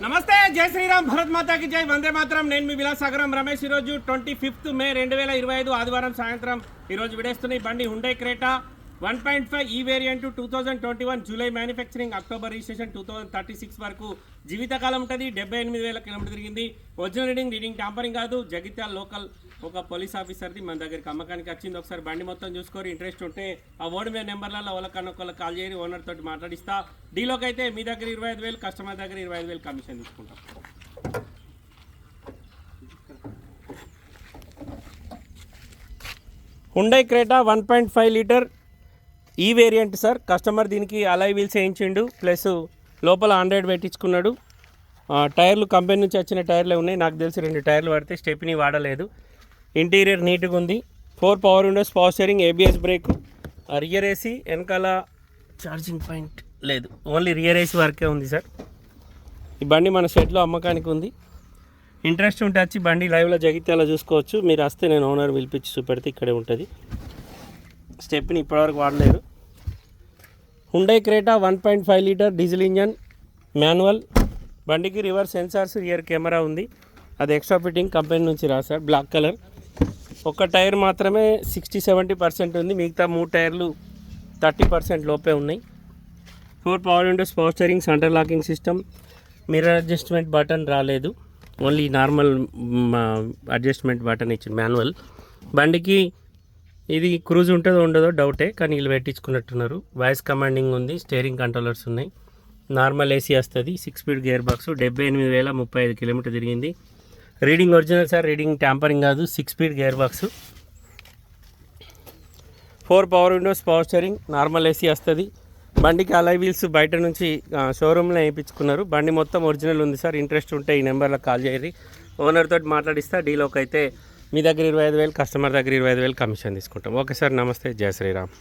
నమస్తే, జై శ్రీరామ్, భరత్ మాతాకి జై, వందే మాతరం. నేను మీ విలాసాగరం రమేష్. ఈరోజు 25 మే 2025 ఆదివారం సాయంత్రం ఈరోజు విడేస్తున్న ఈ బండి హుండై క్రేటా 1.5 ఈ variant 2021 July manufacturing, October registration, 2036 వరకు జీవితకాలం ఉంటుంది. 78,000 కిలోమీటర్ తిరిగింది. ఒరిజినల్ రీడింగ్ ట్యాంపరింగ్ కాదు. జగిత్యాల లోకల్ ఒక పోలీస్ ఆఫీసర్ది మన దగ్గరికి అమ్మకానికి వచ్చింది. ఒకసారి బండి మొత్తం చూసుకొని ఇంట్రెస్ట్ ఉంటే ఆ ఓడి మీద నెంబర్లలో ఒకళ్ళకన్నొకళ్ళకి కాల్ చేయని ఓనర్ తోటి మాట్లాడిస్తా. డీలోకి అయితే మీ దగ్గర 25,000, కస్టమర్ దగ్గర 25,000 కమిషన్ తీసుకుంటాం. హుండై క్రేటా 1.5 లీటర్ ఈ వేరియంట్ సార్. కస్టమర్ దీనికి అలాయ్ వీల్స్ వేయించిండు, ప్లస్ లోపల 100 పెట్టించుకున్నాడు. టైర్లు కంపెనీ నుంచి వచ్చిన టైర్లే ఉన్నాయి. నాకు తెలిసి 2 టైర్లు పడితే స్టెప్ని వాడలేదు. ఇంటీరియర్ నీట్గా ఉంది. 4 power Windows, power steering, ABS brake, rear AC, వెనకాల ఛార్జింగ్ పాయింట్ లేదు, ఓన్లీ రియర్ ఏసీ వరకే ఉంది సార్. ఈ బండి మన షెడ్లో అమ్మకానికి ఉంది. ఇంట్రెస్ట్ ఉంటే వచ్చి బండి లైవ్లో జగిత్యాల చూసుకోవచ్చు. మీరు వస్తే నేను ఓనర్ పిలిపించి చూపెడితే ఇక్కడే ఉంటుంది. స్టెప్ని ఇప్పటివరకు వాడలేరు. Hyundai Creta 1.5 litre diesel engine, manual. బండికి రివర్స్ సెన్సార్స్, రియర్ కెమెరా ఉంది. అది ఎక్స్ట్రా ఫిట్టింగ్ కంపెనీ నుంచి రాశారు, బ్లాక్ కలర్. ఒక టైర్ మాత్రమే 60-70% ఉంది. మిగతా 3 టైర్లు 30% లోపే ఉన్నాయి. 4 power Windows, power steering, centre locking system, mirror adjustment button రాలేదు, ఓన్లీ నార్మల్ అడ్జస్ట్మెంట్ బటన్ ఇచ్చింది, మాన్యువల్. బండికి ఇది క్రూజ్ ఉంటుందో ఉండదో డౌటే, కానీ వీళ్ళు పెట్టించుకున్నట్టున్నారు. వాయిస్ కమాండింగ్ ఉంది, స్టీరింగ్ కంట్రోలర్స్ ఉన్నాయి, నార్మల్ ఏసీ వస్తుంది, 6 స్పీడ్ గేర్ బాక్స్. 78,035 కిలోమీటర్ తిరిగింది. Reading original sir, reading tampering కాదు. 6 speed gear box, 4 power Windows, power steering, normal AC వస్తుంది. బండికి అలాయ్ వీల్స్ బయట నుంచి షోరూమ్లో వేయించుకున్నారు. బండి మొత్తం ఒరిజినల్ ఉంది సార్. ఇంట్రెస్ట్ ఉంటే ఈ నెంబర్లో కాల్ చేయరి, ఓనర్ తోటి మాట్లాడిస్తా. డీలోకి అయితే మీ దగ్గర 25,000, కస్టమర్ దగ్గర 25,000 కమిషన్ తీసుకుంటాం. ఓకే సార్, నమస్తే, జై శ్రీరామ్.